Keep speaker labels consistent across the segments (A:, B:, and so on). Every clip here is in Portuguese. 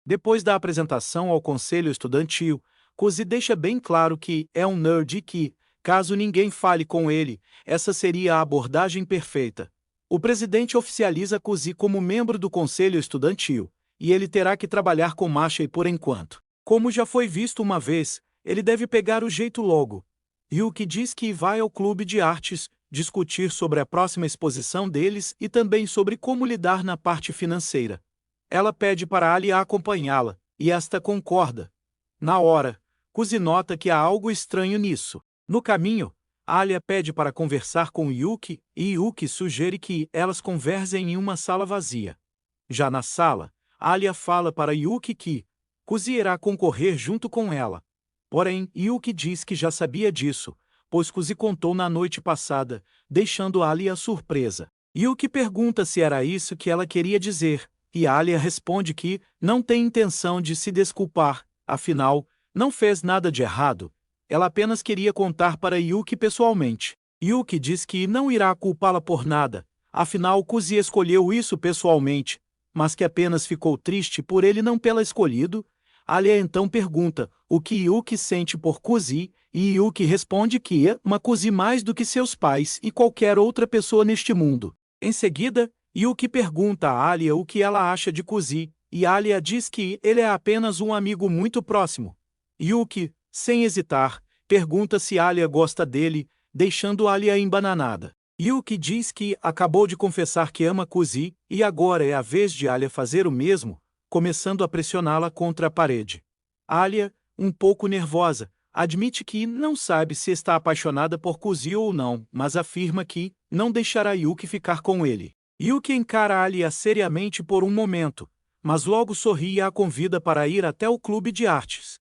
A: Depois da apresentação ao conselho estudantil, Cozy deixa bem claro que é um nerd e que, caso ninguém fale com ele, essa seria a abordagem perfeita. O presidente oficializa Cozy como membro do conselho estudantil, e ele terá que trabalhar com Mashey por enquanto. Como já foi visto uma vez, ele deve pegar o jeito logo. Yuki diz que vai ao clube de artes discutir sobre a próxima exposição deles e também sobre como lidar na parte financeira. Ela pede para Alia acompanhá-la, e esta concorda. Na hora, Cozy nota que há algo estranho nisso. No caminho, Alia pede para conversar com Yuki e Yuki sugere que elas conversem em uma sala vazia. Já na sala, Alia fala para Yuki que Cozy irá concorrer junto com ela. Porém, Yuki diz que já sabia disso, pois Cozy contou na noite passada, deixando Alia surpresa. Yuki pergunta se era isso que ela queria dizer, e Alia responde que não tem intenção de se desculpar, afinal, não fez nada de errado. Ela apenas queria contar para Yuki pessoalmente. Yuki diz que não irá culpá-la por nada, afinal Cozy escolheu isso pessoalmente, mas que apenas ficou triste por ele não tê-la escolhido. Alia então pergunta o que Yuki sente por Cozy, e Yuki responde que ama Cozy mais do que seus pais e qualquer outra pessoa neste mundo. Em seguida, Yuki pergunta a Alia o que ela acha de Cozy, e Alia diz que ele é apenas um amigo muito próximo. Yuki, sem hesitar, pergunta se Alia gosta dele, deixando Alia embananada. Yuki diz que acabou de confessar que ama Cozy, e agora é a vez de Alia fazer o mesmo, começando a pressioná-la contra a parede. Alia, um pouco nervosa, admite que não sabe se está apaixonada por Cozy ou não, mas afirma que não deixará Yuki ficar com ele. Yuki encara Alia seriamente por um momento, mas logo sorri e a convida para ir até o clube de artes.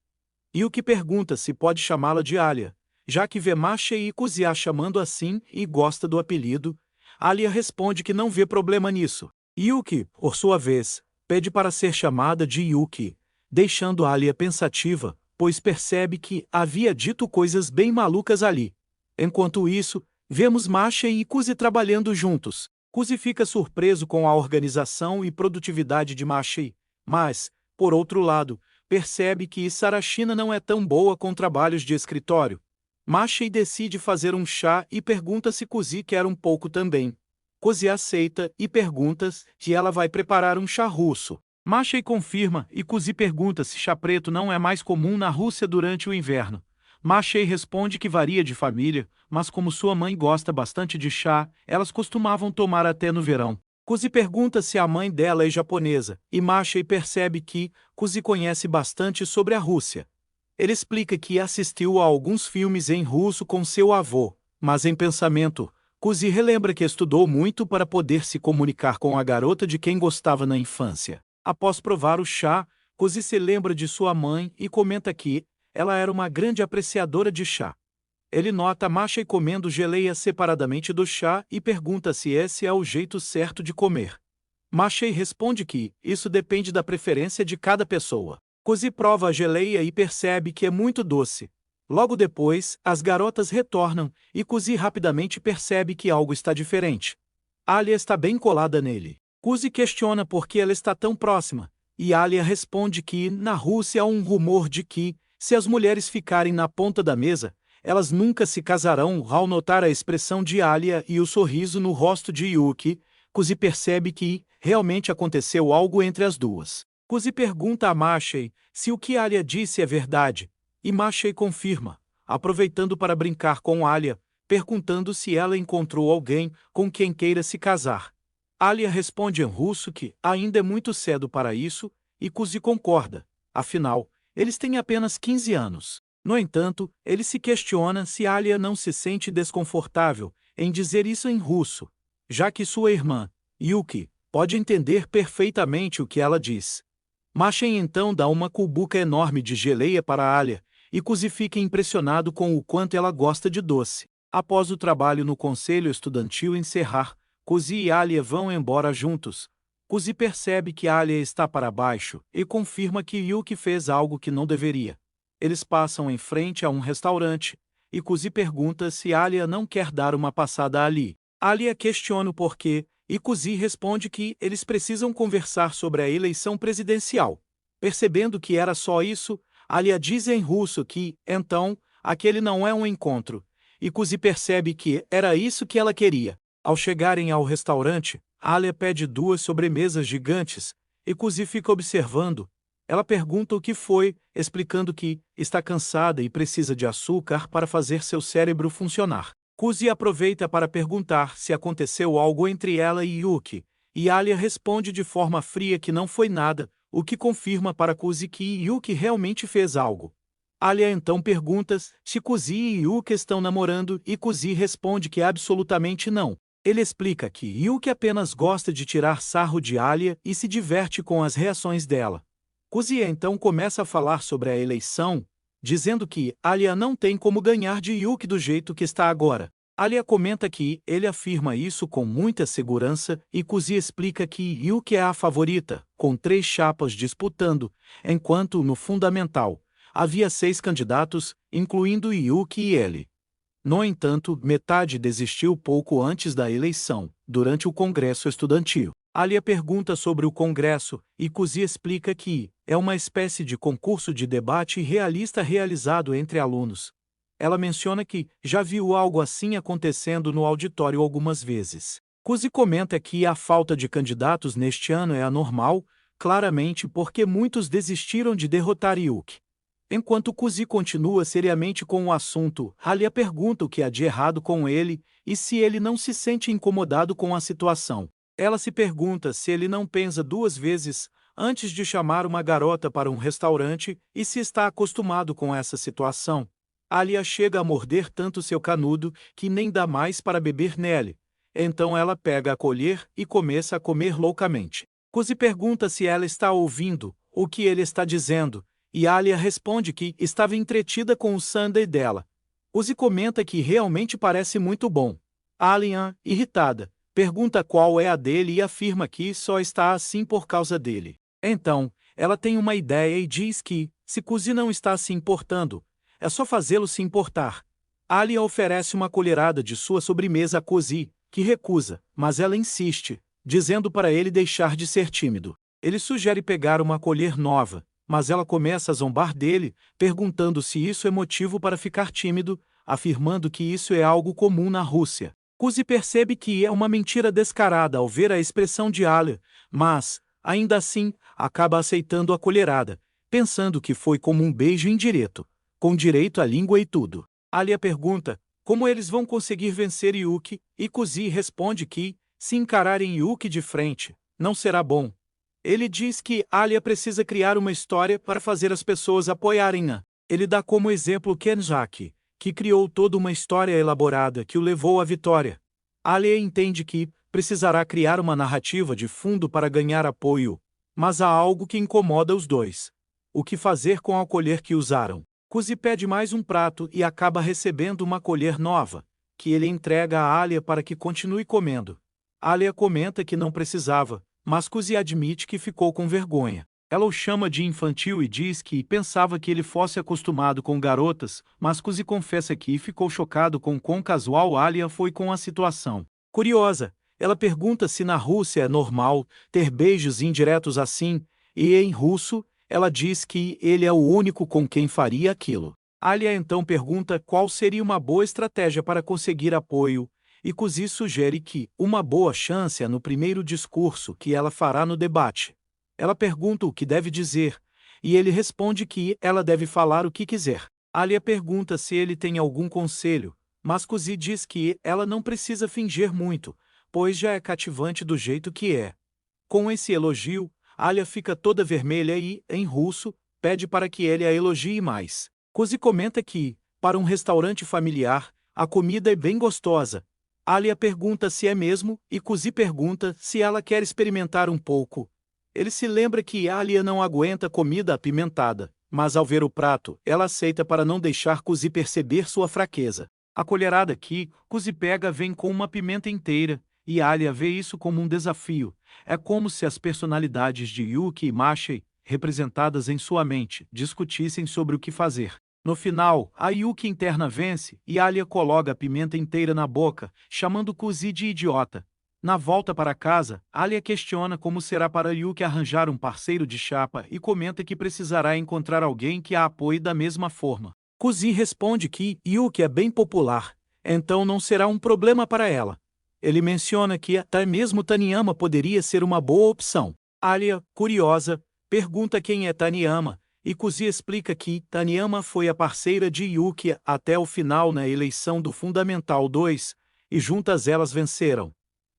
A: Yuki pergunta se pode chamá-la de Alia, já que vê Mashey e Cozy a chamando assim e gosta do apelido. Alia responde que não vê problema nisso. Yuki, por sua vez, pede para ser chamada de Yuki, deixando Alia pensativa, pois percebe que havia dito coisas bem malucas ali. Enquanto isso, vemos Mashey e Cozy trabalhando juntos. Cozy fica surpreso com a organização e produtividade de Mashey, mas, por outro lado, percebe que Sarashina não é tão boa com trabalhos de escritório. Mashey decide fazer um chá e pergunta se Cozy quer um pouco também. Cozy aceita e pergunta se ela vai preparar um chá russo. Mashey confirma e Cozy pergunta se chá preto não é mais comum na Rússia durante o inverno. Mashey responde que varia de família, mas como sua mãe gosta bastante de chá, elas costumavam tomar até no verão. Cozy pergunta se a mãe dela é japonesa, e Mashey percebe que Cozy conhece bastante sobre a Rússia. Ele explica que assistiu a alguns filmes em russo com seu avô, mas em pensamento, Cozy relembra que estudou muito para poder se comunicar com a garota de quem gostava na infância. Após provar o chá, Cozy se lembra de sua mãe e comenta que ela era uma grande apreciadora de chá. Ele nota Mashey comendo geleia separadamente do chá e pergunta se esse é o jeito certo de comer. Mashey responde que isso depende da preferência de cada pessoa. Cozy prova a geleia e percebe que é muito doce. Logo depois, as garotas retornam e Cozy rapidamente percebe que algo está diferente. Alia está bem colada nele. Cozy questiona por que ela está tão próxima, e Alia responde que na Rússia há um rumor de que, se as mulheres ficarem na ponta da mesa, elas nunca se casarão. Ao notar a expressão de Alia e o sorriso no rosto de Yuki, Cozy percebe que realmente aconteceu algo entre as duas. Cozy pergunta a Mashey se o que Alia disse é verdade, e Mashey confirma, aproveitando para brincar com Alia, perguntando se ela encontrou alguém com quem queira se casar. Alia responde em russo que ainda é muito cedo para isso, e Cozy concorda, afinal, eles têm apenas 15 anos. No entanto, ele se questiona se Alia não se sente desconfortável em dizer isso em russo, já que sua irmã, Yuki, pode entender perfeitamente o que ela diz. Mashey então dá uma cubuca enorme de geleia para Alia, e Cozy fica impressionado com o quanto ela gosta de doce. Após o trabalho no conselho estudantil encerrar, Cozy e Alia vão embora juntos. Cozy percebe que Alia está para baixo e confirma que Yuki fez algo que não deveria. Eles passam em frente a um restaurante, e Cozy pergunta se Alia não quer dar uma passada ali. Alia questiona o porquê, e Cozy responde que eles precisam conversar sobre a eleição presidencial. Percebendo que era só isso, Alia diz em russo que, então, aquele não é um encontro, e Kuzi percebe que era isso que ela queria. Ao chegarem ao restaurante, Alia pede 2 sobremesas gigantes, e Kuzi fica observando. Ela pergunta o que foi, explicando que está cansada e precisa de açúcar para fazer seu cérebro funcionar. Kuzi aproveita para perguntar se aconteceu algo entre ela e Yuki, e Alia responde de forma fria que não foi nada, o que confirma para Kuzi que Yuki realmente fez algo. Alia então pergunta se Kuzi e Yuki estão namorando e Kuzi responde que absolutamente não. Ele explica que Yuki apenas gosta de tirar sarro de Alia e se diverte com as reações dela. Kuzi então começa a falar sobre a eleição, dizendo que Alia não tem como ganhar de Yuki do jeito que está agora. Alia comenta que ele afirma isso com muita segurança e Kuzi explica que Yuki é a favorita, com 3 chapas disputando, enquanto, no fundamental, havia 6 candidatos, incluindo Yuki e ele. No entanto, metade desistiu pouco antes da eleição, durante o congresso estudantil. Alia pergunta sobre o congresso, e Kuzi explica que é uma espécie de concurso de debate realista realizado entre alunos. Ela menciona que já viu algo assim acontecendo no auditório algumas vezes. Kuzi comenta que a falta de candidatos neste ano é anormal, claramente porque muitos desistiram de derrotar Yuki. Enquanto Kuzi continua seriamente com o assunto, Alia pergunta o que há de errado com ele e se ele não se sente incomodado com a situação. Ela se pergunta se ele não pensa 2 vezes antes de chamar uma garota para um restaurante e se está acostumado com essa situação. Alia chega a morder tanto seu canudo que nem dá mais para beber nele. Então ela pega a colher e começa a comer loucamente. Kuzi pergunta se ela está ouvindo o que ele está dizendo, e Alia responde que estava entretida com o sundae dela. Kuzi comenta que realmente parece muito bom. Alia, irritada, pergunta qual é a dele e afirma que só está assim por causa dele. Então, ela tem uma ideia e diz que, se Kuzi não está se importando, é só fazê-lo se importar. Alia oferece uma colherada de sua sobremesa a Kuzi, que recusa, mas ela insiste, dizendo para ele deixar de ser tímido. Ele sugere pegar uma colher nova, mas ela começa a zombar dele, perguntando se isso é motivo para ficar tímido, afirmando que isso é algo comum na Rússia. Kuzi percebe que é uma mentira descarada ao ver a expressão de Alia, mas, ainda assim, acaba aceitando a colherada, pensando que foi como um beijo indireto, com direito à língua e tudo. Alia pergunta como eles vão conseguir vencer Yuki, e Kuzi responde que, se encararem Yuki de frente, não será bom. Ele diz que Alia precisa criar uma história para fazer as pessoas apoiarem-na. Ele dá como exemplo Kenjaki, que criou toda uma história elaborada que o levou à vitória. Alia entende que precisará criar uma narrativa de fundo para ganhar apoio, mas há algo que incomoda os dois. O que fazer com a colher que usaram? Kuzi pede mais um prato e acaba recebendo uma colher nova, que ele entrega a Alia para que continue comendo. Alia comenta que não precisava, mas Kuzi admite que ficou com vergonha. Ela o chama de infantil e diz que pensava que ele fosse acostumado com garotas, mas Kuzi confessa que ficou chocado com quão casual Alia foi com a situação. Curiosa, ela pergunta se na Rússia é normal ter beijos indiretos assim, e em russo, ela diz que ele é o único com quem faria aquilo. Alia então pergunta qual seria uma boa estratégia para conseguir apoio, e Kuzi sugere que uma boa chance é no primeiro discurso que ela fará no debate. Ela pergunta o que deve dizer, e ele responde que ela deve falar o que quiser. Alia pergunta se ele tem algum conselho, mas Kuzi diz que ela não precisa fingir muito, pois já é cativante do jeito que é. Com esse elogio, Alia fica toda vermelha e, em russo, pede para que ele a elogie mais. Kuzi comenta que, para um restaurante familiar, a comida é bem gostosa. Alia pergunta se é mesmo, e Kuzi pergunta se ela quer experimentar um pouco. Ele se lembra que Alia não aguenta comida apimentada, mas ao ver o prato, ela aceita para não deixar Kuzi perceber sua fraqueza. A colherada que Kuzi pega vem com uma pimenta inteira, e Alia vê isso como um desafio. É como se as personalidades de Yuki e Maciej, representadas em sua mente, discutissem sobre o que fazer. No final, a Yuki interna vence e Alia coloca a pimenta inteira na boca, chamando Kuzi de idiota. Na volta para casa, Alia questiona como será para Yuki arranjar um parceiro de chapa e comenta que precisará encontrar alguém que a apoie da mesma forma. Kuzi responde que Yuki é bem popular, então não será um problema para ela. Ele menciona que até mesmo Taniyama poderia ser uma boa opção. Alia, curiosa, pergunta quem é Taniyama, e Kuzi explica que Taniyama foi a parceira de Yuki até o final na eleição do Fundamental 2, e juntas elas venceram.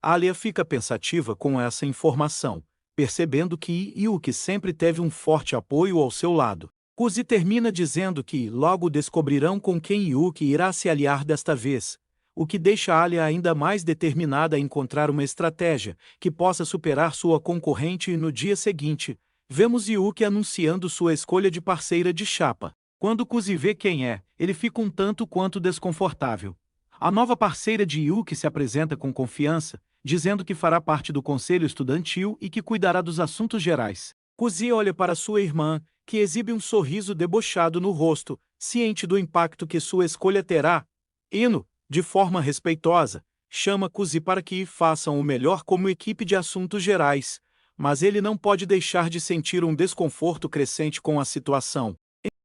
A: Alia fica pensativa com essa informação, percebendo que Yuki sempre teve um forte apoio ao seu lado. Kuzi termina dizendo que logo descobrirão com quem Yuki irá se aliar desta vez, o que deixa Alia ainda mais determinada a encontrar uma estratégia que possa superar sua concorrente e no dia seguinte, vemos Yuki anunciando sua escolha de parceira de chapa. Quando Kuzi vê quem é, ele fica um tanto quanto desconfortável. A nova parceira de Yuki se apresenta com confiança, dizendo que fará parte do conselho estudantil e que cuidará dos assuntos gerais. Kuzi olha para sua irmã, que exibe um sorriso debochado no rosto, ciente do impacto que sua escolha terá. Ino, de forma respeitosa, chama Kuzi para que façam o melhor como equipe de assuntos gerais, mas ele não pode deixar de sentir um desconforto crescente com a situação.